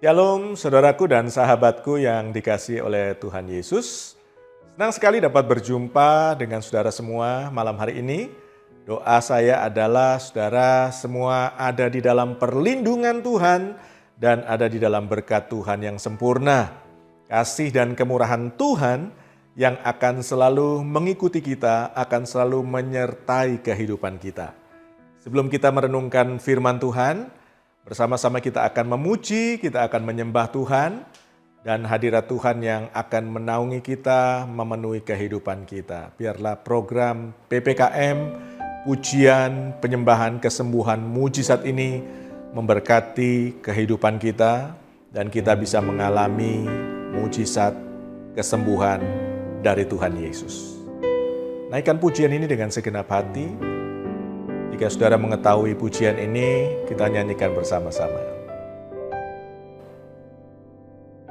Shalom saudaraku dan sahabatku yang dikasihi oleh Tuhan Yesus. Senang sekali dapat berjumpa dengan saudara semua malam hari ini. Doa saya adalah saudara semua ada di dalam perlindungan Tuhan dan ada di dalam berkat Tuhan yang sempurna. Kasih dan kemurahan Tuhan yang akan selalu mengikuti kita, akan selalu menyertai kehidupan kita. Sebelum kita merenungkan firman Tuhan, bersama-sama kita akan memuji, kita akan menyembah Tuhan, dan hadirat Tuhan yang akan menaungi kita, memenuhi kehidupan kita. Biarlah program PPKM, pujian, penyembahan, kesembuhan, mujizat ini memberkati kehidupan kita, dan kita bisa mengalami mujizat kesembuhan dari Tuhan Yesus. Naikkan pujian ini dengan segenap hati. Jika saudara mengetahui pujian ini, kita nyanyikan bersama-sama.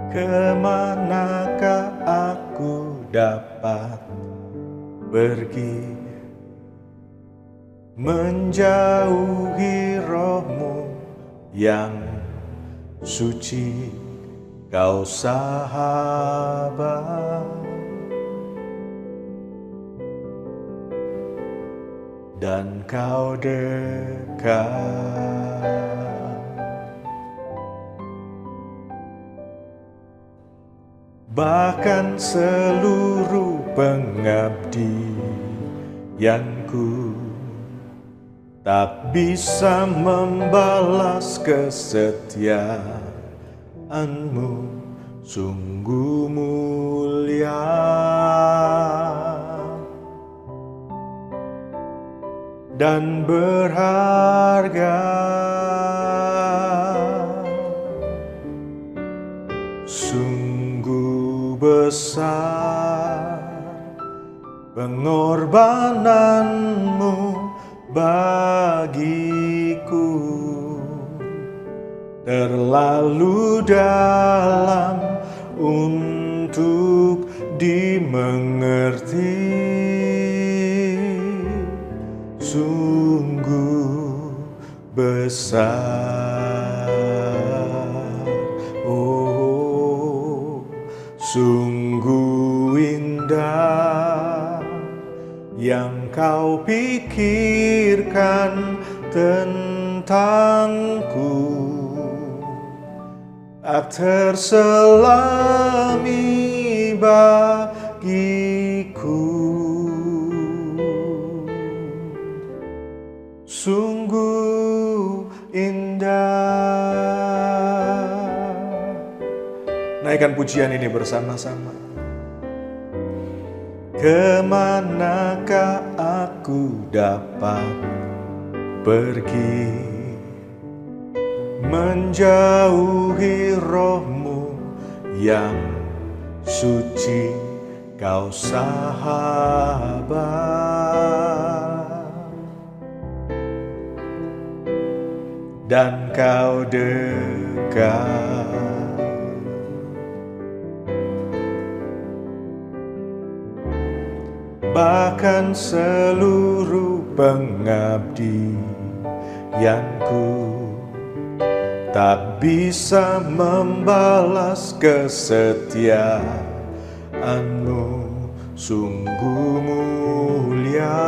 Kemanakah aku dapat pergi, menjauhi roh-Mu yang suci, Kau sahabat. Dan Kau dekat, bahkan seluruh pengabdianku tak bisa membalas kesetiaan-Mu, sungguh mulia dan berharga, sungguh besar pengorbanan-Mu bagiku, terlalu dalam untuk dimengerti. Sungguh besar, oh, sungguh indah yang Kau pikirkan tentangku, tak terselami bagiku. Sungguh indah. Naikkan pujian ini bersama-sama. Kemanakah aku dapat pergi, menjauhi roh-Mu yang suci, Kau sahabat. Dan Kau dekat, bahkan seluruh pengabdianku tak bisa membalas kesetiaan-Mu, sungguh mulia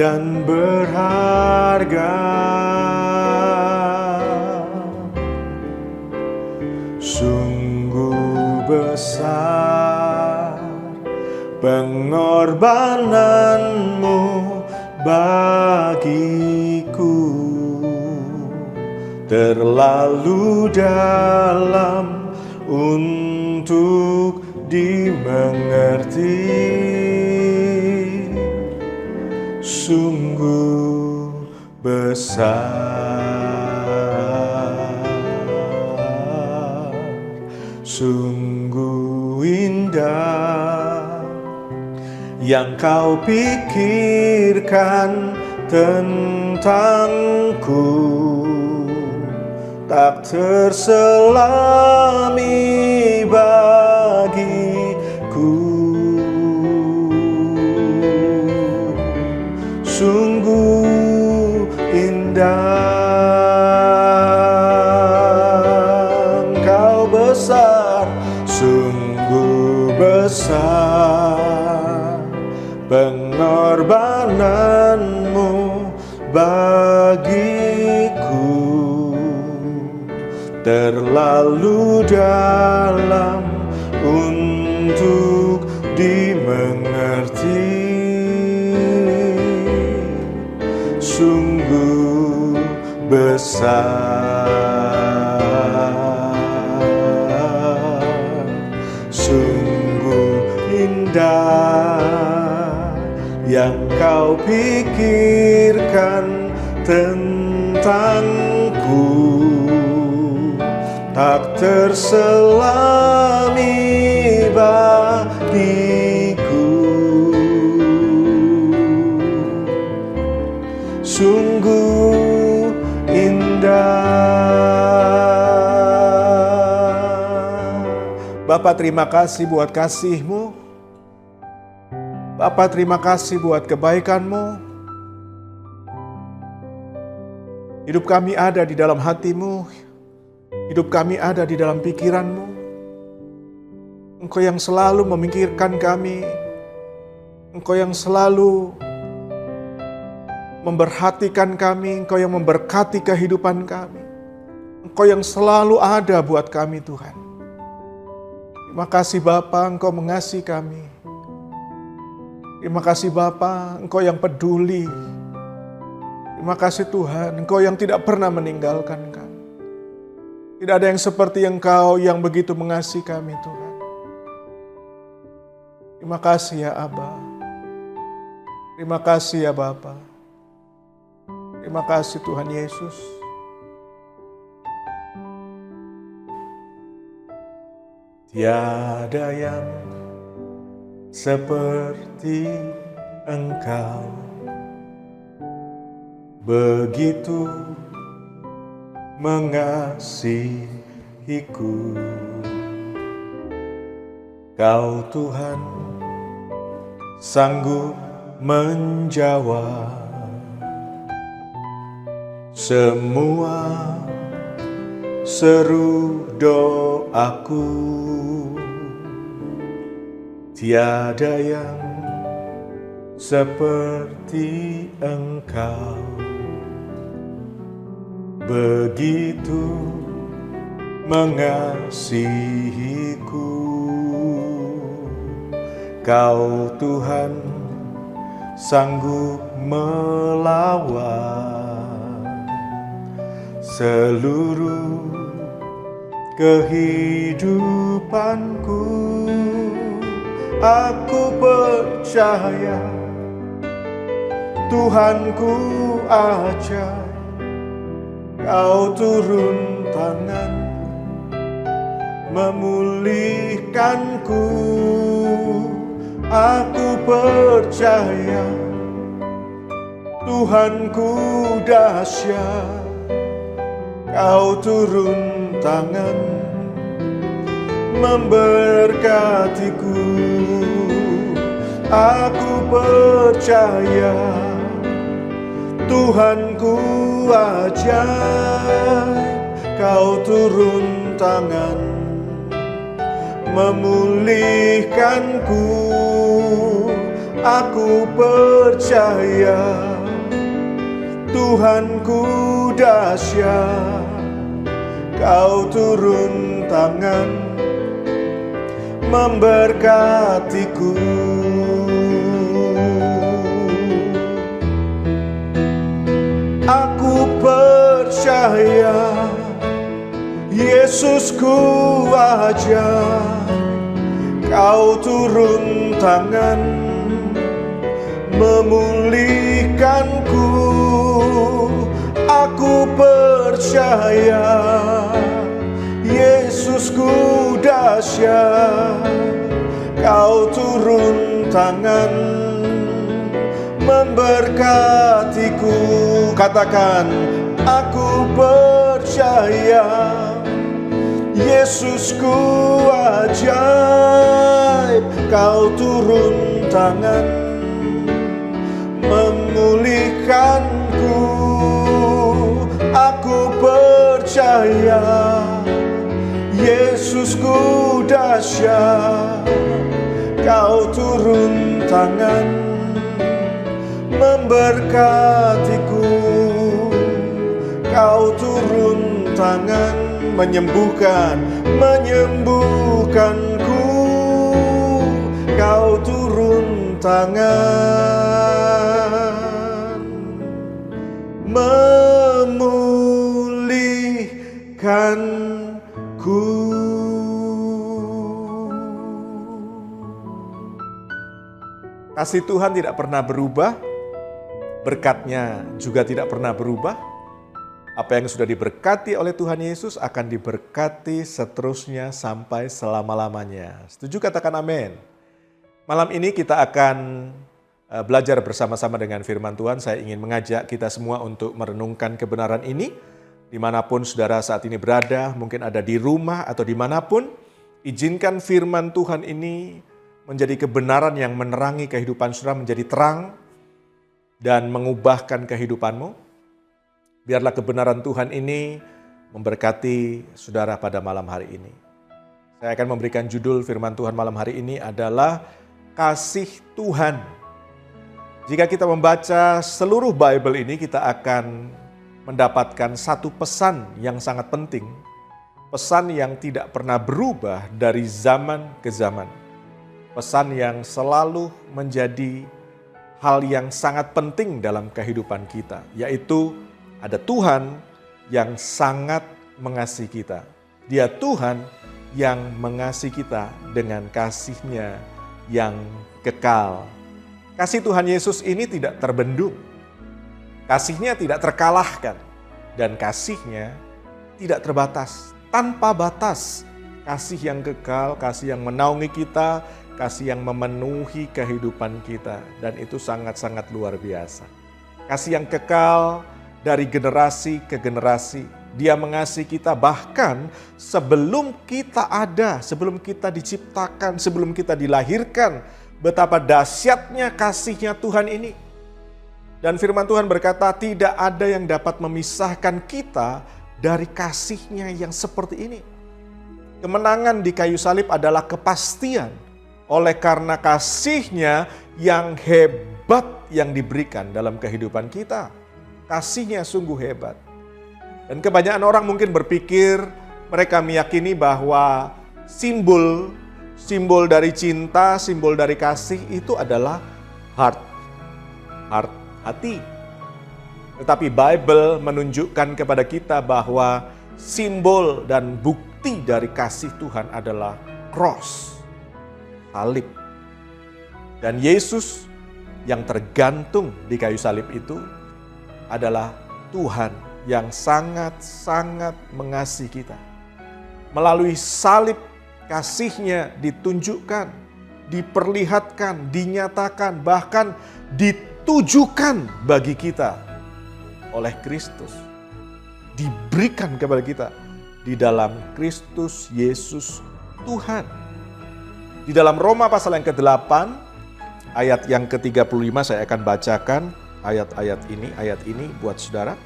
dan berharga, sungguh besar pengorbanan-Mu bagiku, terlalu dalam untuk dimengerti. Sungguh besar, sungguh indah yang Kau pikirkan tentangku, tak terselami bagiku. Sungguh indah pengorbananmu bagiku terlalu dalam untuk dimengerti. Sungguh besar, sungguh indah yang kau pikirkan tentangku, tak terselami bagiku. Sungguh indah. Bapa, terima kasih buat kasih-Mu. Bapa, terima kasih buat kebaikan-Mu. Hidup kami ada di dalam hati-Mu. Hidup kami ada di dalam pikiran-Mu. Engkau yang selalu memikirkan kami. Engkau yang selalu memperhatikan kami. Engkau yang memberkati kehidupan kami. Engkau yang selalu ada buat kami, Tuhan. Terima kasih Bapa, Engkau mengasihi kami. Terima kasih Bapa, Engkau yang peduli. Terima kasih Tuhan, Engkau yang tidak pernah meninggalkan kami. Tidak ada yang seperti Engkau yang begitu mengasihi kami, Tuhan. Terima kasih ya Aba. Terima kasih ya Bapa. Terima kasih Tuhan Yesus. Tiada yang seperti Engkau, begitu mengasihiku. Kau Tuhan sanggup menjawab semua seru doaku. Tiada yang seperti Engkau, begitu mengasihiku. Kau Tuhan sanggup melawan seluruh kehidupanku. Aku percaya Tuhanku ajaib, Kau turun tangan memulihkanku. Aku percaya Tuhanku dahsyat, Kau turun tangan memberkatiku. Aku percaya Tuhanku ajaib, Kau turun tangan memulihkanku. Aku percaya Tuhanku dahsyat, Kau turun tangan memberkatiku. Aku percaya Yesusku ajaib, Kau turun tangan memulihkanku. Aku percaya Yesusku dahsyat, Kau turun tangan memberkatiku. Katakan, aku percaya Yesusku ajaib, Kau turun tangan memulihkanku. Aku percaya Yesusku dahsyat, Kau turun tangan memberkatiku, Kau turun tangan menyembuhkanku, Kau turun tangan memulihkanku. Kasih Tuhan tidak pernah berubah, berkat-Nya juga tidak pernah berubah. Apa yang sudah diberkati oleh Tuhan Yesus akan diberkati seterusnya sampai selama-lamanya. Setuju? Katakan amin. Malam ini kita akan belajar bersama-sama dengan firman Tuhan. Saya ingin mengajak kita semua untuk merenungkan kebenaran ini. Dimanapun saudara saat ini berada, mungkin ada di rumah atau dimanapun, izinkan firman Tuhan ini menjadi kebenaran yang menerangi kehidupan saudara, menjadi terang dan mengubahkan kehidupanmu. Biarlah kebenaran Tuhan ini memberkati saudara pada malam hari ini. Saya akan memberikan judul firman Tuhan malam hari ini adalah Kasih Tuhan. Jika kita membaca seluruh Bible ini, kita akan mendapatkan satu pesan yang sangat penting. Pesan yang tidak pernah berubah dari zaman ke zaman. Pesan yang selalu menjadi hal yang sangat penting dalam kehidupan kita, yaitu ada Tuhan yang sangat mengasihi kita. Dia Tuhan yang mengasihi kita dengan kasih-Nya yang kekal. Kasih Tuhan Yesus ini tidak terbendung. Kasih-Nya tidak terkalahkan. Dan kasih-Nya tidak terbatas, tanpa batas. Kasih yang kekal, kasih yang menaungi kita, kasih yang memenuhi kehidupan kita, dan itu sangat-sangat luar biasa. Kasih yang kekal dari generasi ke generasi. Dia mengasihi kita bahkan sebelum kita ada, sebelum kita diciptakan, sebelum kita dilahirkan. Betapa dahsyatnya kasih-Nya Tuhan ini. Dan firman Tuhan berkata, tidak ada yang dapat memisahkan kita dari kasih-Nya yang seperti ini. Kemenangan di kayu salib adalah kepastian oleh karena kasih-Nya yang hebat yang diberikan dalam kehidupan kita. Kasih-Nya sungguh hebat. Dan kebanyakan orang mungkin berpikir, mereka meyakini bahwa simbol dari cinta, simbol dari kasih itu adalah hati. Tetapi Bible menunjukkan kepada kita bahwa simbol dan bukti dari kasih Tuhan adalah cross. Salib. Dan Yesus yang tergantung di kayu salib itu adalah Tuhan yang sangat-sangat mengasihi kita. Melalui salib kasih-Nya ditunjukkan, diperlihatkan, dinyatakan, bahkan ditujukan bagi kita oleh Kristus. Diberikan kepada kita di dalam Kristus Yesus Tuhan. Di dalam Roma pasal yang ke-8, ayat yang ke-35 saya akan bacakan ayat ini buat saudara.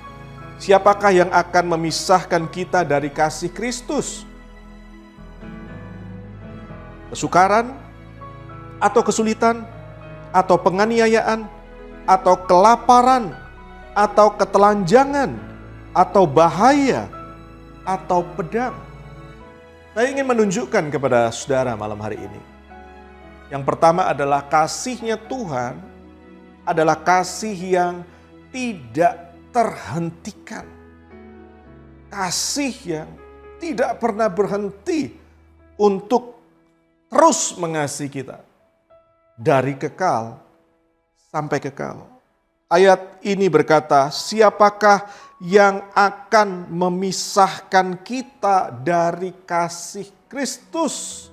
Siapakah yang akan memisahkan kita dari kasih Kristus? Kesukaran, atau kesulitan, atau penganiayaan, atau kelaparan, atau ketelanjangan, atau bahaya, atau pedang. Saya ingin menunjukkan kepada saudara malam hari ini. Yang pertama adalah kasih-Nya Tuhan adalah kasih yang tidak terhentikan. Kasih yang tidak pernah berhenti untuk terus mengasihi kita. Dari kekal sampai kekal. Ayat ini berkata, siapakah yang akan memisahkan kita dari kasih Kristus?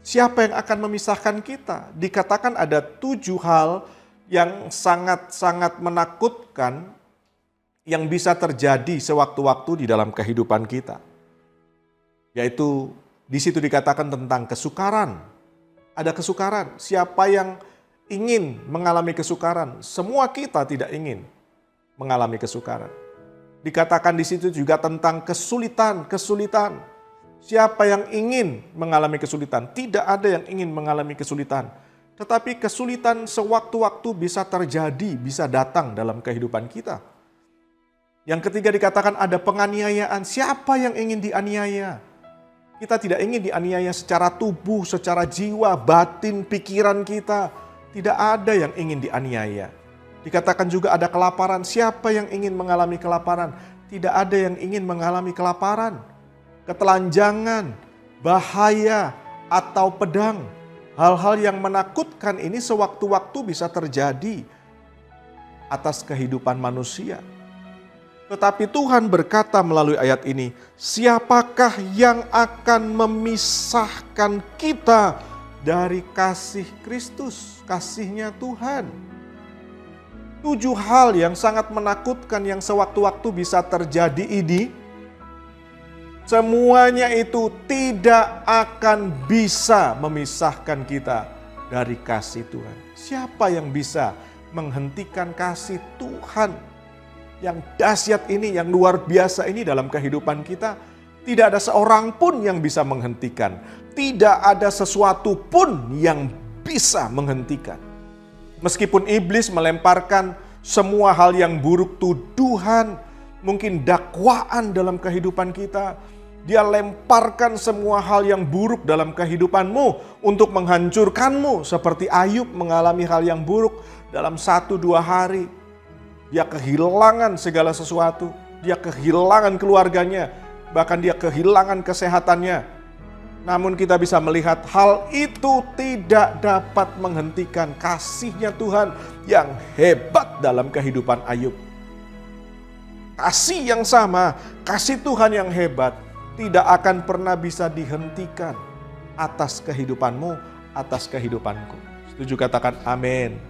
Siapa yang akan memisahkan kita? Dikatakan ada 7 hal yang sangat-sangat menakutkan yang bisa terjadi sewaktu-waktu di dalam kehidupan kita. Yaitu di situ dikatakan tentang kesukaran. Ada kesukaran. Siapa yang ingin mengalami kesukaran? Semua kita tidak ingin mengalami kesukaran. Dikatakan di situ juga tentang kesulitan. Siapa yang ingin mengalami kesulitan? Tidak ada yang ingin mengalami kesulitan. Tetapi kesulitan sewaktu-waktu bisa terjadi, bisa datang dalam kehidupan kita. Yang ketiga dikatakan ada penganiayaan. Siapa yang ingin dianiaya? Kita tidak ingin dianiaya secara tubuh, secara jiwa, batin, pikiran kita. Tidak ada yang ingin dianiaya. Dikatakan juga ada kelaparan. Siapa yang ingin mengalami kelaparan? Tidak ada yang ingin mengalami kelaparan. Ketelanjangan, bahaya, atau pedang. Hal-hal yang menakutkan ini sewaktu-waktu bisa terjadi atas kehidupan manusia. Tetapi Tuhan berkata melalui ayat ini, siapakah yang akan memisahkan kita dari kasih Kristus, kasihnya Tuhan? 7 hal yang sangat menakutkan yang sewaktu-waktu bisa terjadi ini, semuanya itu tidak akan bisa memisahkan kita dari kasih Tuhan. Siapa yang bisa menghentikan kasih Tuhan yang dahsyat ini, yang luar biasa ini dalam kehidupan kita? Tidak ada seorang pun yang bisa menghentikan. Tidak ada sesuatu pun yang bisa menghentikan. Meskipun iblis melemparkan semua hal yang buruk, tuduhan, mungkin dakwaan dalam kehidupan kita, dia lemparkan semua hal yang buruk dalam kehidupanmu untuk menghancurkanmu. Seperti Ayub mengalami hal yang buruk dalam 1-2 hari. Dia kehilangan segala sesuatu. Dia kehilangan keluarganya. Bahkan dia kehilangan kesehatannya. Namun kita bisa melihat hal itu tidak dapat menghentikan kasihnya Tuhan yang hebat dalam kehidupan Ayub. Kasih yang sama, kasih Tuhan yang hebat tidak akan pernah bisa dihentikan atas kehidupanmu, atas kehidupanku. Setuju, katakan amin.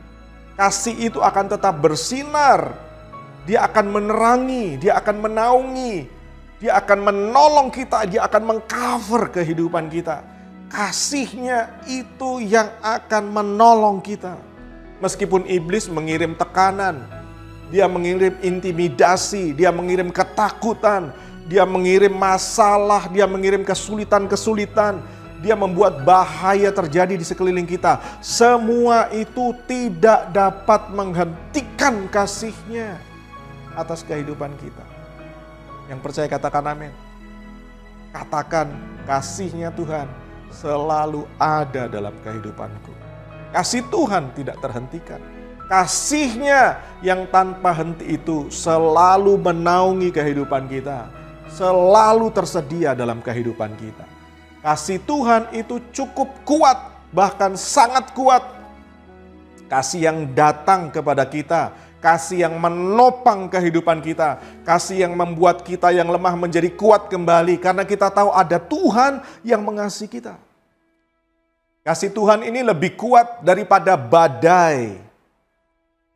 Kasih itu akan tetap bersinar. Dia akan menerangi, dia akan menaungi, dia akan menolong kita, dia akan mengcover kehidupan kita. Kasihnya itu yang akan menolong kita. Meskipun iblis mengirim tekanan, dia mengirim intimidasi, dia mengirim ketakutan, dia mengirim masalah, dia mengirim kesulitan-kesulitan, dia membuat bahaya terjadi di sekeliling kita. Semua itu tidak dapat menghentikan kasihnya atas kehidupan kita. Yang percaya katakan amin. Katakan kasihnya Tuhan selalu ada dalam kehidupanku. Kasih Tuhan tidak terhentikan. Kasihnya yang tanpa henti itu selalu menaungi kehidupan kita. Selalu tersedia dalam kehidupan kita. Kasih Tuhan itu cukup kuat, bahkan sangat kuat. Kasih yang datang kepada kita, kasih yang menopang kehidupan kita, kasih yang membuat kita yang lemah menjadi kuat kembali karena kita tahu ada Tuhan yang mengasihi kita. Kasih Tuhan ini lebih kuat daripada badai,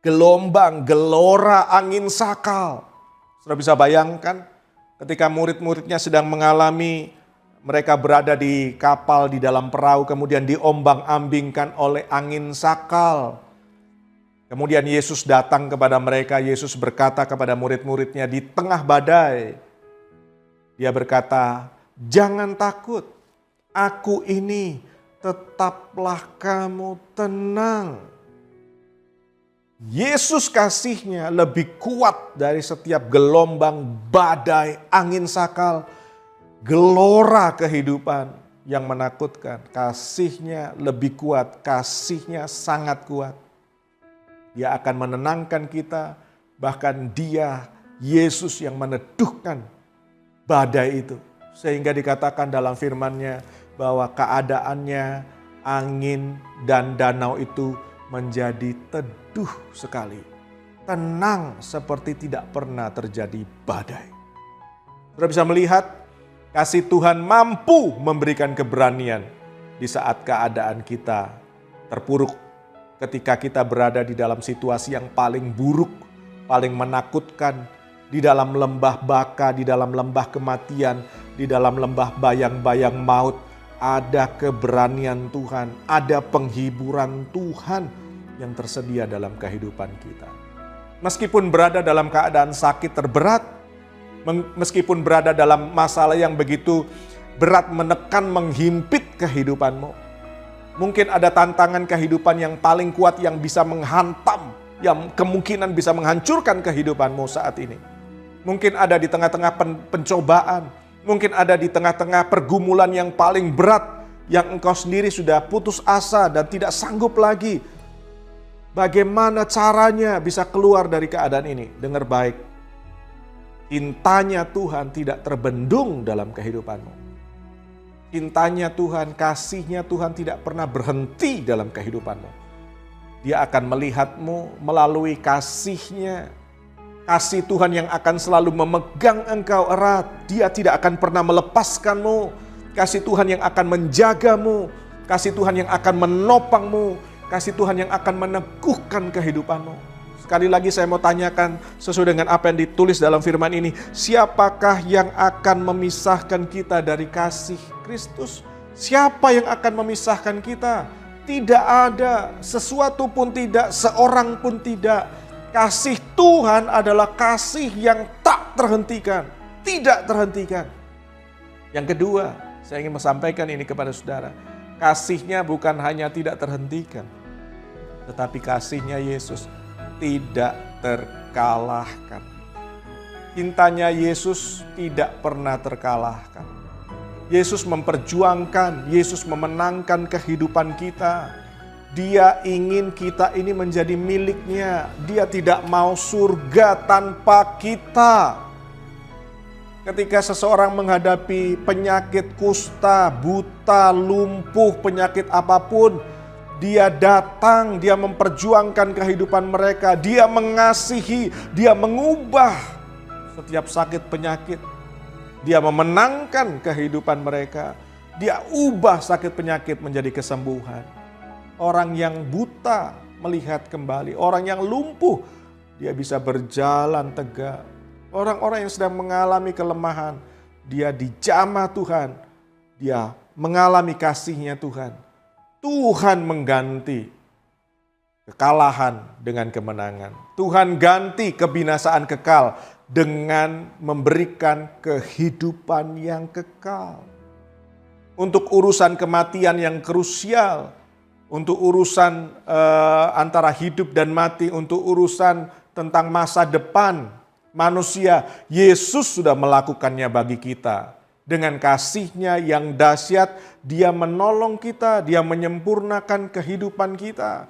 gelombang, gelora, angin sakal. Sudah bisa bayangkan ketika murid-muridnya sedang mengalami, mereka berada di kapal, di dalam perahu, kemudian diombang-ambingkan oleh angin sakal. Kemudian Yesus datang kepada mereka, Yesus berkata kepada murid-muridnya di tengah badai. Dia berkata, jangan takut, aku ini, tetaplah kamu tenang. Yesus kasihnya lebih kuat dari setiap gelombang, badai, angin sakal, gelora kehidupan yang menakutkan. Kasihnya lebih kuat, kasihnya sangat kuat. Dia akan menenangkan kita, bahkan dia, Yesus yang meneduhkan badai itu. Sehingga dikatakan dalam firman-Nya bahwa keadaannya, angin dan danau itu menjadi teduh sekali. Tenang seperti tidak pernah terjadi badai. Sudah bisa melihat kasih Tuhan mampu memberikan keberanian di saat keadaan kita terpuruk. Ketika kita berada di dalam situasi yang paling buruk, paling menakutkan, di dalam lembah baka, di dalam lembah kematian, di dalam lembah bayang-bayang maut, ada keberanian Tuhan, ada penghiburan Tuhan yang tersedia dalam kehidupan kita. Meskipun berada dalam keadaan sakit terberat, meskipun berada dalam masalah yang begitu berat menekan, menghimpit kehidupanmu. Mungkin ada tantangan kehidupan yang paling kuat yang bisa menghantam, yang kemungkinan bisa menghancurkan kehidupanmu saat ini. Mungkin ada di tengah-tengah pencobaan, mungkin ada di tengah-tengah pergumulan yang paling berat, yang engkau sendiri sudah putus asa dan tidak sanggup lagi. Bagaimana caranya bisa keluar dari keadaan ini? Dengar baik, cintanya Tuhan tidak terbendung dalam kehidupanmu. Cintanya Tuhan, kasihnya Tuhan tidak pernah berhenti dalam kehidupanmu. Dia akan melihatmu melalui kasihnya. Kasih Tuhan yang akan selalu memegang engkau erat. Dia tidak akan pernah melepaskanmu. Kasih Tuhan yang akan menjagamu. Kasih Tuhan yang akan menopangmu. Kasih Tuhan yang akan meneguhkan kehidupanmu. Sekali lagi saya mau tanyakan sesuai dengan apa yang ditulis dalam firman ini. Siapakah yang akan memisahkan kita dari kasih Kristus? Siapa yang akan memisahkan kita? Tidak ada, sesuatu pun tidak, seorang pun tidak. Kasih Tuhan adalah kasih yang tak terhentikan, tidak terhentikan. Yang kedua, saya ingin menyampaikan ini kepada saudara. Kasihnya bukan hanya tidak terhentikan, tetapi kasihnya Yesus tidak terkalahkan. Cintanya Yesus tidak pernah terkalahkan. Yesus memperjuangkan, Yesus memenangkan kehidupan kita. Dia ingin kita ini menjadi miliknya. Dia tidak mau surga tanpa kita. Ketika seseorang menghadapi penyakit kusta, buta, lumpuh, penyakit apapun, dia datang, dia memperjuangkan kehidupan mereka. Dia mengasihi, dia mengubah setiap sakit penyakit. Dia memenangkan kehidupan mereka. Dia ubah sakit penyakit menjadi kesembuhan. Orang yang buta melihat kembali. Orang yang lumpuh, dia bisa berjalan tegak. Orang-orang yang sedang mengalami kelemahan, dia dijamah Tuhan. Dia mengalami kasihnya Tuhan. Tuhan mengganti kekalahan dengan kemenangan. Tuhan ganti kebinasaan kekal dengan memberikan kehidupan yang kekal. Untuk urusan kematian yang krusial, untuk urusan antara hidup dan mati, untuk urusan tentang masa depan manusia, Yesus sudah melakukannya bagi kita. Dengan kasihnya yang dahsyat, dia menolong kita, dia menyempurnakan kehidupan kita.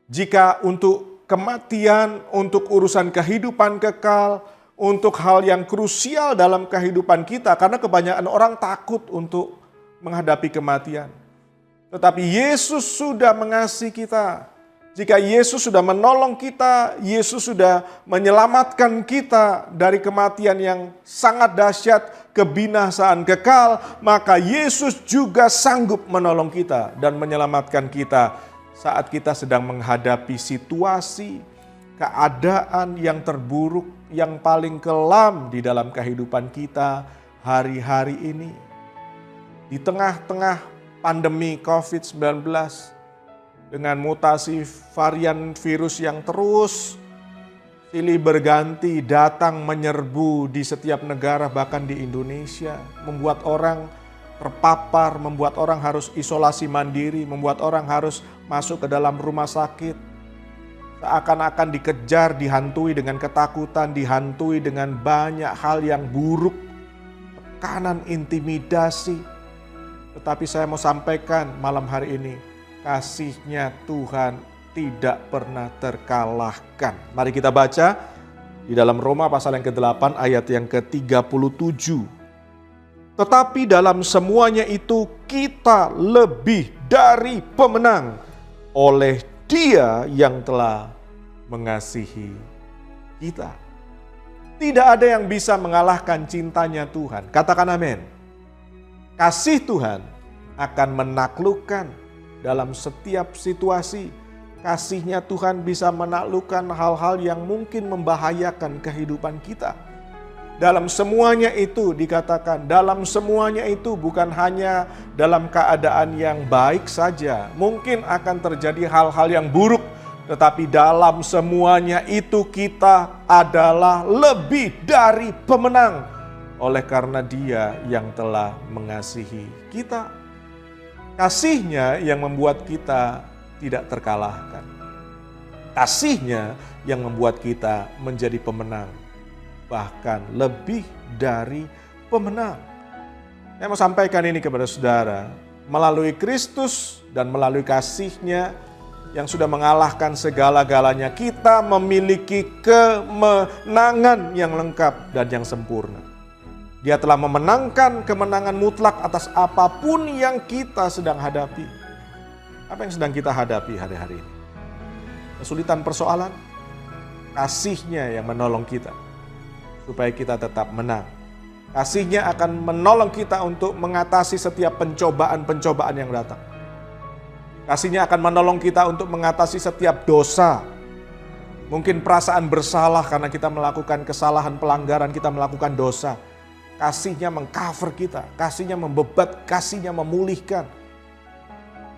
Jika untuk kematian, untuk urusan kehidupan kekal, untuk hal yang krusial dalam kehidupan kita, karena kebanyakan orang takut untuk menghadapi kematian. Tetapi Yesus sudah mengasihi kita. Jika Yesus sudah menolong kita, Yesus sudah menyelamatkan kita dari kematian yang sangat dahsyat, kebinasaan kekal, maka Yesus juga sanggup menolong kita dan menyelamatkan kita saat kita sedang menghadapi situasi, keadaan yang terburuk, yang paling kelam di dalam kehidupan kita hari-hari ini. Di tengah-tengah pandemi COVID-19, dengan mutasi varian virus yang terus silih berganti datang menyerbu di setiap negara, bahkan di Indonesia, membuat orang terpapar, membuat orang harus isolasi mandiri, membuat orang harus masuk ke dalam rumah sakit. Seakan-akan dikejar, dihantui dengan ketakutan, dihantui dengan banyak hal yang buruk, tekanan, intimidasi. Tetapi saya mau sampaikan malam hari ini, kasihnya Tuhan tidak pernah terkalahkan. Mari kita baca di dalam Roma pasal yang ke-8 ayat yang ke-37. Tetapi dalam semuanya itu kita lebih dari pemenang oleh Dia yang telah mengasihi kita. Tidak ada yang bisa mengalahkan cintanya Tuhan. Katakan amin. Kasih Tuhan akan menaklukkan dalam setiap situasi. Kasihnya Tuhan bisa menaklukkan hal-hal yang mungkin membahayakan kehidupan kita. Dalam semuanya itu dikatakan, dalam semuanya itu bukan hanya dalam keadaan yang baik saja. Mungkin akan terjadi hal-hal yang buruk, tetapi dalam semuanya itu kita adalah lebih dari pemenang oleh karena Dia yang telah mengasihi kita. Kasih-Nya yang membuat kita tidak terkalahkan. Kasih-Nya yang membuat kita menjadi pemenang, bahkan lebih dari pemenang. Saya mau sampaikan ini kepada saudara, melalui Kristus dan melalui kasih-Nya yang sudah mengalahkan segala-galanya, kita memiliki kemenangan yang lengkap dan yang sempurna. Dia telah memenangkan kemenangan mutlak atas apapun yang kita sedang hadapi. Apa yang sedang kita hadapi hari-hari ini? Kesulitan persoalan, kasih-Nya yang menolong kita supaya kita tetap menang. Kasih-Nya akan menolong kita untuk mengatasi setiap pencobaan-pencobaan yang datang. Kasih-Nya akan menolong kita untuk mengatasi setiap dosa. Mungkin perasaan bersalah karena kita melakukan kesalahan, pelanggaran, kita melakukan dosa. Kasih-Nya mengcover kita, kasih-Nya membebat, kasih-Nya memulihkan.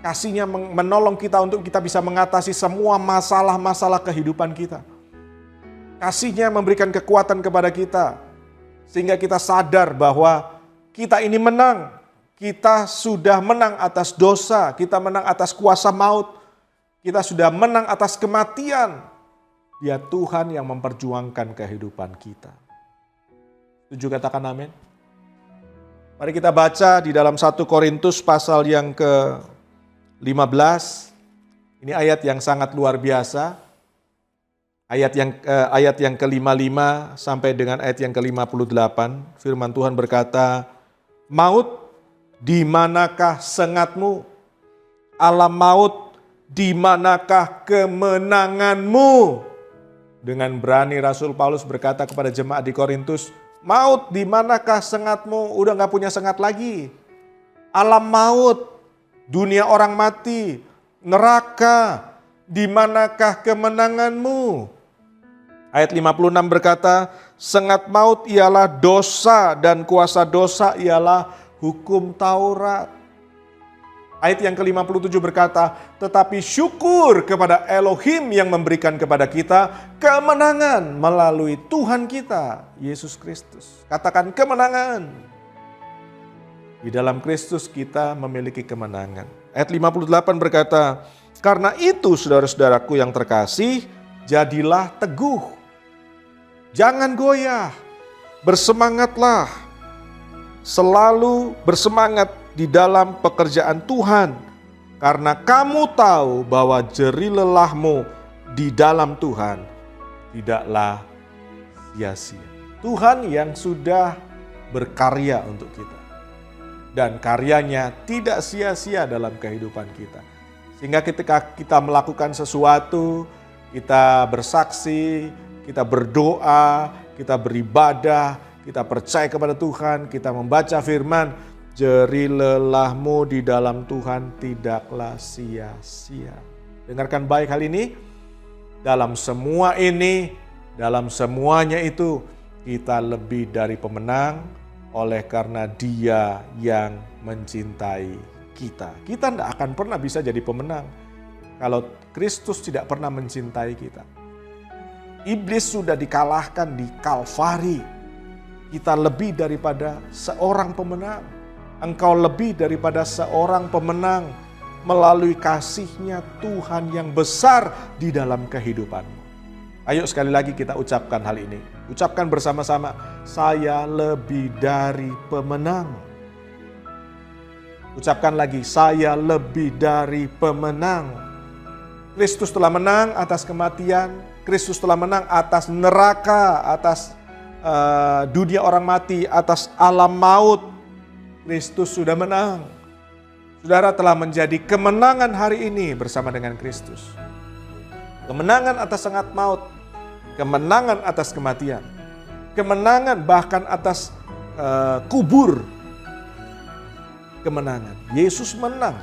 Kasih-Nya menolong kita untuk kita bisa mengatasi semua masalah-masalah kehidupan kita. Kasih-Nya memberikan kekuatan kepada kita, sehingga kita sadar bahwa kita ini menang. Kita sudah menang atas dosa, kita menang atas kuasa maut, kita sudah menang atas kematian. Dia Tuhan yang memperjuangkan kehidupan kita. Setuju, katakan amin. Mari kita baca di dalam 1 Korintus pasal yang ke-15. Ini ayat yang sangat luar biasa. Ayat yang ke-55 sampai dengan ayat yang ke-58. Firman Tuhan berkata, "Maut, di manakah sengatmu? Alam maut, di manakah kemenanganmu?" Dengan berani Rasul Paulus berkata kepada jemaat di Korintus, "Maut, di manakah sengatmu?" Udah gak punya sengat lagi. Alam maut, dunia orang mati, neraka, di manakah kemenanganmu? Ayat 56 berkata, "Sengat maut ialah dosa dan kuasa dosa ialah hukum Taurat." Ayat yang ke-57 berkata, "Tetapi syukur kepada Elohim yang memberikan kepada kita kemenangan melalui Tuhan kita, Yesus Kristus." Katakan kemenangan. Di dalam Kristus kita memiliki kemenangan. Ayat 58 berkata, "Karena itu saudara-saudaraku yang terkasih, jadilah teguh. Jangan goyah, bersemangatlah. Selalu bersemangat di dalam pekerjaan Tuhan, karena kamu tahu bahwa jerih lelahmu di dalam Tuhan tidaklah sia-sia." Tuhan yang sudah berkarya untuk kita, dan karyanya tidak sia-sia dalam kehidupan kita. Sehingga ketika kita melakukan sesuatu, kita bersaksi, kita berdoa, kita beribadah, kita percaya kepada Tuhan, kita membaca firman, jerih lelahmu di dalam Tuhan tidaklah sia-sia. Dengarkan baik hal ini. Dalam semua ini, dalam semuanya itu, kita lebih dari pemenang oleh karena Dia yang mencintai kita. Kita tidak akan pernah bisa jadi pemenang kalau Kristus tidak pernah mencintai kita. Iblis sudah dikalahkan di Kalvari. Kita lebih daripada seorang pemenang. Engkau lebih daripada seorang pemenang melalui kasih-Nya Tuhan yang besar di dalam kehidupanmu. Ayo sekali lagi kita ucapkan hal ini. Ucapkan bersama-sama, saya lebih dari pemenang. Ucapkan lagi, saya lebih dari pemenang. Kristus telah menang atas kematian, Kristus telah menang atas neraka, atas dunia orang mati, atas alam maut. Kristus sudah menang. Saudara telah menjadi kemenangan hari ini bersama dengan Kristus. Kemenangan atas sengat maut, kemenangan atas kematian, kemenangan bahkan atas kubur. Kemenangan. Yesus menang.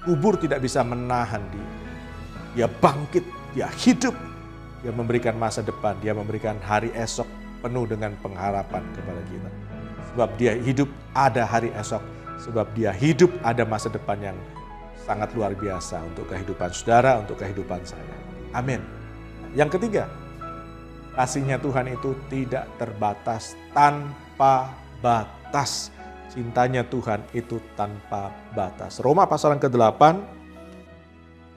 Kubur tidak bisa menahan dia. Dia bangkit, dia hidup. Dia memberikan masa depan, dia memberikan hari esok penuh dengan pengharapan kepada kita. Sebab dia hidup ada hari esok. Sebab dia hidup ada masa depan yang sangat luar biasa untuk kehidupan saudara, untuk kehidupan saya. Amin. Yang ketiga, kasih-Nya Tuhan itu tidak terbatas tanpa tanpa batas. Cintanya Tuhan itu tanpa batas. Roma pasal yang ke-8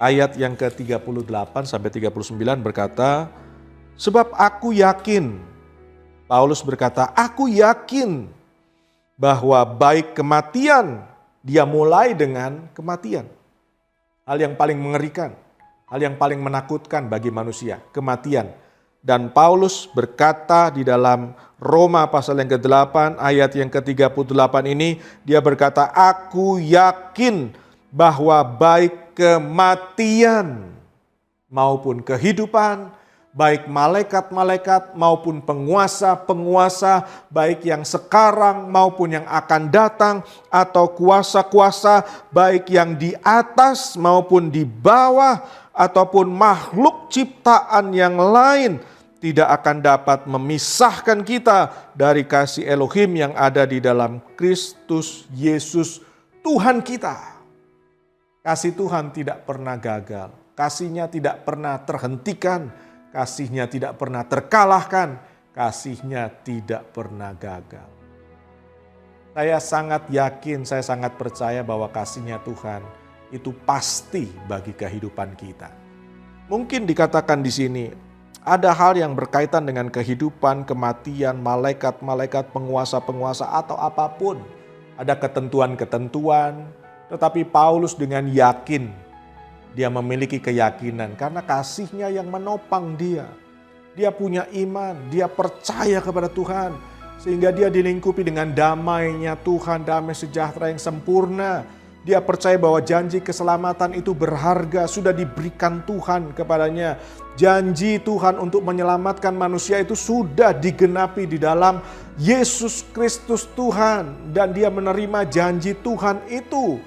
ayat yang ke-38 sampai 39 berkata, sebab aku yakin, Paulus berkata, aku yakin bahwa baik kematian, dia mulai dengan kematian. Hal yang paling mengerikan, hal yang paling menakutkan bagi manusia, kematian. Dan Paulus berkata di dalam Roma pasal yang ke-8 ayat yang ke-38 ini, dia berkata, aku yakin bahwa baik kematian maupun kehidupan, baik malaikat-malaikat maupun penguasa-penguasa, baik yang sekarang maupun yang akan datang, atau kuasa-kuasa, baik yang di atas maupun di bawah, ataupun makhluk ciptaan yang lain, tidak akan dapat memisahkan kita dari kasih Elohim yang ada di dalam Kristus Yesus Tuhan kita. Kasih Tuhan tidak pernah gagal, kasih-Nya tidak pernah terhentikan, kasih-Nya tidak pernah terkalahkan, kasih-Nya tidak pernah gagal. Saya sangat yakin, saya sangat percaya bahwa kasih-Nya Tuhan itu pasti bagi kehidupan kita. Mungkin dikatakan di sini, ada hal yang berkaitan dengan kehidupan, kematian, malaikat-malaikat, penguasa-penguasa, atau apapun. Ada ketentuan-ketentuan, tetapi Paulus dengan yakin, dia memiliki keyakinan karena kasih-Nya yang menopang dia. Dia punya iman, dia percaya kepada Tuhan, sehingga dia dilingkupi dengan damai-Nya Tuhan, damai sejahtera yang sempurna. Dia percaya bahwa janji keselamatan itu berharga, sudah diberikan Tuhan kepadanya. Janji Tuhan untuk menyelamatkan manusia itu sudah digenapi di dalam Yesus Kristus Tuhan. Dan dia menerima janji Tuhan itu.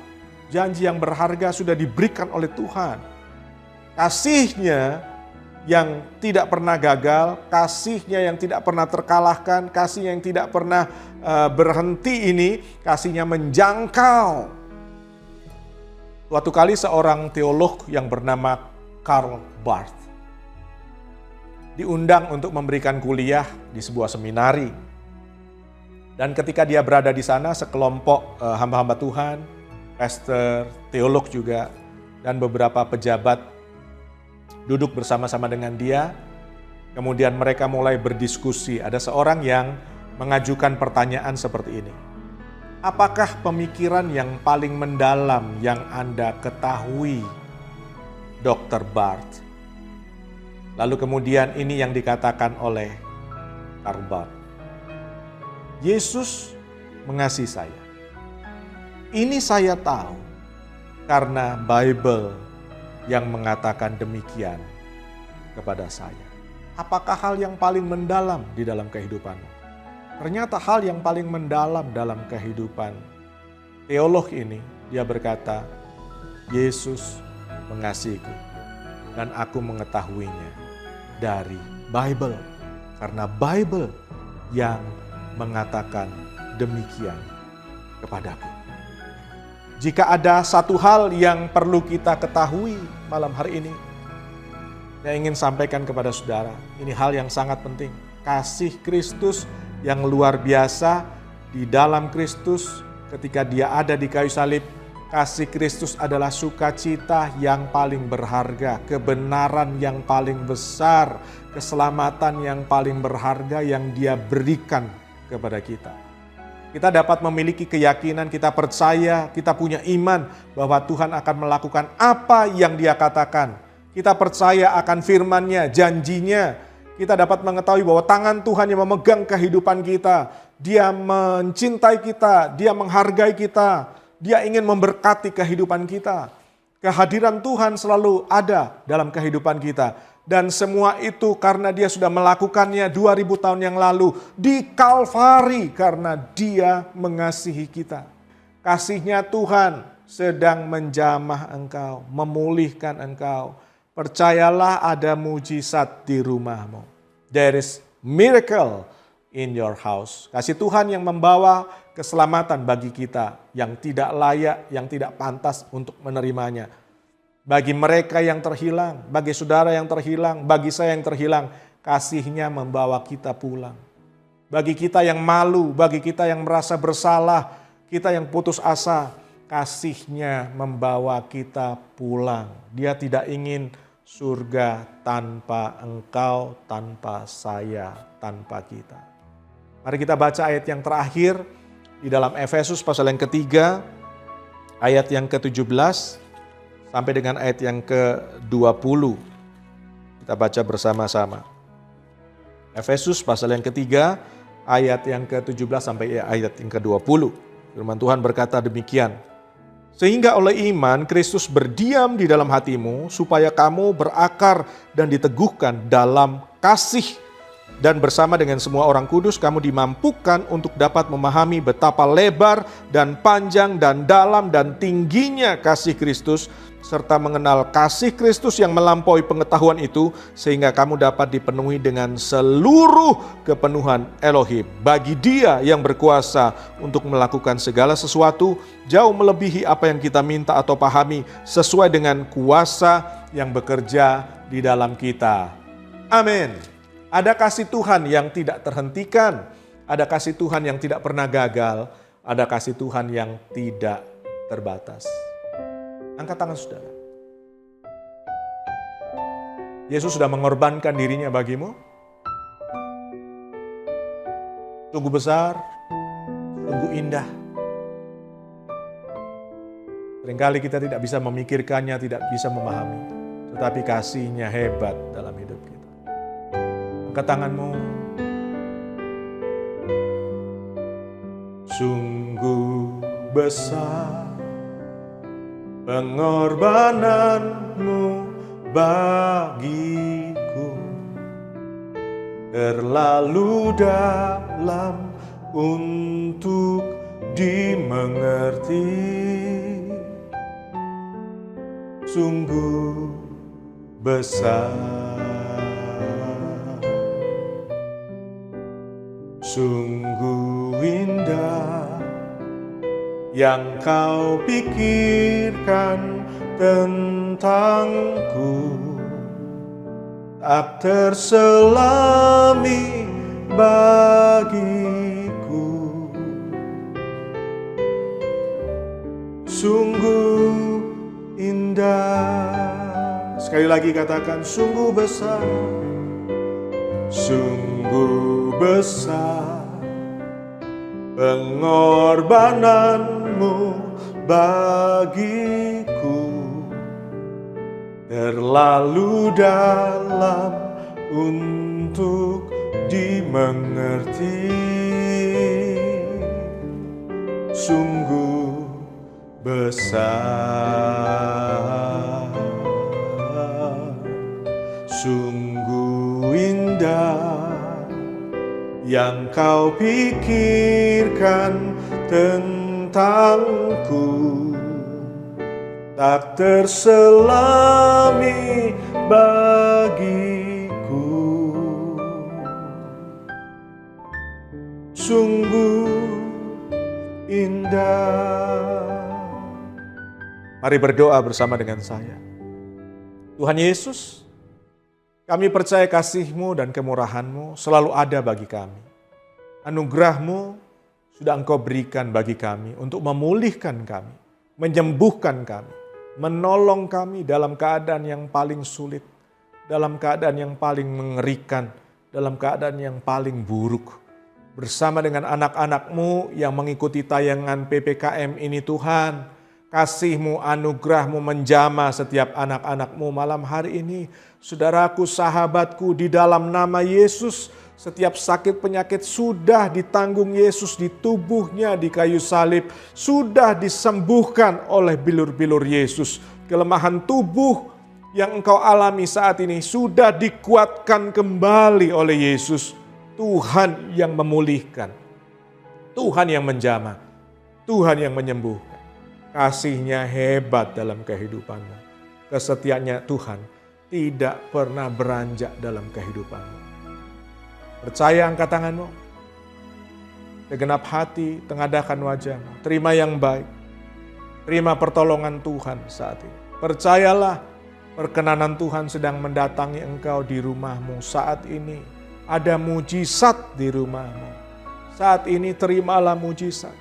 Janji yang berharga sudah diberikan oleh Tuhan. Kasih-Nya yang tidak pernah gagal, kasih-Nya yang tidak pernah terkalahkan, kasih yang tidak pernah berhenti ini, kasih-Nya menjangkau. Suatu kali seorang teolog yang bernama Karl Barth diundang untuk memberikan kuliah di sebuah seminari. Dan ketika dia berada di sana, sekelompok hamba-hamba Tuhan, pastor, teolog juga, dan beberapa pejabat duduk bersama-sama dengan dia. Kemudian mereka mulai berdiskusi. Ada seorang yang mengajukan pertanyaan seperti ini. Apakah pemikiran yang paling mendalam yang Anda ketahui, Dr. Barth? Lalu kemudian ini yang dikatakan oleh Karl Barth. Yesus mengasihi saya. Ini saya tahu karena Bible yang mengatakan demikian kepada saya. Apakah hal yang paling mendalam di dalam kehidupanmu? Ternyata hal yang paling mendalam dalam kehidupan teolog ini, dia berkata, Yesus mengasihiku dan aku mengetahuinya dari Bible. Karena Bible yang mengatakan demikian kepadaku. Jika ada satu hal yang perlu kita ketahui malam hari ini, saya ingin sampaikan kepada saudara, ini hal yang sangat penting. Kasih Kristus yang luar biasa di dalam Kristus ketika dia ada di kayu salib. Kasih Kristus adalah sukacita yang paling berharga, kebenaran yang paling besar, keselamatan yang paling berharga yang dia berikan kepada kita. Kita dapat memiliki keyakinan, kita percaya, kita punya iman bahwa Tuhan akan melakukan apa yang dia katakan. Kita percaya akan firman-Nya, janjinya. Kita dapat mengetahui bahwa tangan Tuhan yang memegang kehidupan kita. Dia mencintai kita, Dia menghargai kita. Dia ingin memberkati kehidupan kita. Kehadiran Tuhan selalu ada dalam kehidupan kita. Dan semua itu karena Dia sudah melakukannya 2000 tahun yang lalu di Kalvari karena Dia mengasihi kita. Kasih-Nya Tuhan sedang menjamah engkau, memulihkan engkau. Percayalah ada mujizat di rumahmu. There is miracle in your house. Kasih Tuhan yang membawa keselamatan bagi kita yang tidak layak, yang tidak pantas untuk menerimanya. Bagi mereka yang terhilang, bagi saudara yang terhilang, bagi saya yang terhilang, kasih-Nya membawa kita pulang. Bagi kita yang malu, bagi kita yang merasa bersalah, kita yang putus asa, kasih-Nya membawa kita pulang. Dia tidak ingin surga tanpa engkau, tanpa saya, tanpa kita. Mari kita baca ayat yang terakhir di dalam Efesus pasal yang ketiga, ayat yang ke-17 sampai dengan ayat yang ke-20. Kita baca bersama-sama. Efesus pasal yang ketiga, ayat yang ke-17 sampai ayat yang ke-20. Firman Tuhan berkata demikian. Sehingga oleh iman Kristus berdiam di dalam hatimu, supaya kamu berakar dan diteguhkan dalam kasih. Dan bersama dengan semua orang kudus kamu dimampukan untuk dapat memahami betapa lebar dan panjang dan dalam dan tingginya kasih Kristus, serta mengenal kasih Kristus yang melampaui pengetahuan itu, sehingga kamu dapat dipenuhi dengan seluruh kepenuhan Elohim. Bagi Dia yang berkuasa untuk melakukan segala sesuatu, jauh melebihi apa yang kita minta atau pahami, sesuai dengan kuasa yang bekerja di dalam kita. Amin. Ada kasih Tuhan yang tidak terhentikan, ada kasih Tuhan yang tidak pernah gagal, ada kasih Tuhan yang tidak terbatas. Angkat tangan saudara. Yesus sudah mengorbankan dirinya bagimu. Sungguh besar, sungguh indah. Seringkali kita tidak bisa memikirkannya, tidak bisa memahami. Tetapi kasih-Nya hebat dalam hidup kita. Angkat tanganmu. Sungguh besar pengorbananmu bagiku, terlalu dalam untuk dimengerti. Sungguh besar, sungguh indah yang kau pikirkan tentangku, tak terselami bagiku. Sungguh indah. Sekali lagi katakan, sungguh besar, sungguh besar pengorbananmu bagiku, terlalu dalam untuk dimengerti. Sungguh besar, sungguh indah yang kau pikirkan tentangku, tak terselami bagiku. Sungguh indah. Mari berdoa bersama dengan saya. Tuhan Yesus, kami percaya kasih-Mu dan kemurahan-Mu selalu ada bagi kami. Anugerah-Mu sudah Engkau berikan bagi kami untuk memulihkan kami, menyembuhkan kami, menolong kami dalam keadaan yang paling sulit, dalam keadaan yang paling mengerikan, dalam keadaan yang paling buruk. Bersama dengan anak-anak-Mu yang mengikuti tayangan PPKM ini Tuhan, kasih-Mu, anugerah-Mu menjamah setiap anak-anak-Mu malam hari ini. Saudaraku, sahabatku, di dalam nama Yesus, setiap sakit penyakit sudah ditanggung Yesus di tubuhnya di kayu salib. Sudah disembuhkan oleh bilur-bilur Yesus. Kelemahan tubuh yang engkau alami saat ini sudah dikuatkan kembali oleh Yesus. Tuhan yang memulihkan, Tuhan yang menjamah, Tuhan yang menyembuhkan. Kasih-Nya hebat dalam kehidupanmu. Kesetiaannya Tuhan tidak pernah beranjak dalam kehidupanmu. Percaya, angkat tanganmu. Segenap hati, tengadahkan wajahmu. Terima yang baik. Terima pertolongan Tuhan saat ini. Percayalah, perkenanan Tuhan sedang mendatangi engkau di rumahmu saat ini. ada mujizat di rumahmu. Saat ini terimalah mujizat.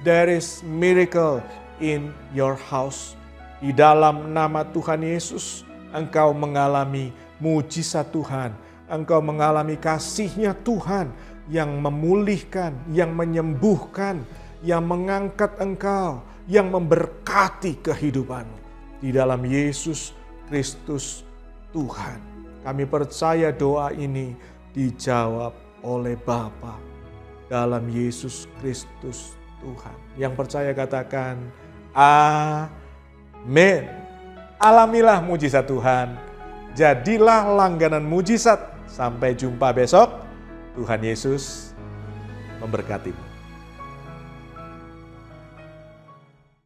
There is miracle in your house. Di dalam nama Tuhan Yesus, engkau mengalami mujizat Tuhan. Engkau mengalami kasih-Nya Tuhan yang memulihkan, yang menyembuhkan, yang mengangkat engkau, yang memberkati kehidupanmu. Di dalam Yesus Kristus Tuhan. Kami percaya doa ini dijawab oleh Bapa dalam Yesus Kristus Tuhan. Yang percaya katakan amin. Alamilah mujizat Tuhan. Jadilah langganan mujizat. Sampai jumpa besok. Tuhan Yesus memberkatimu.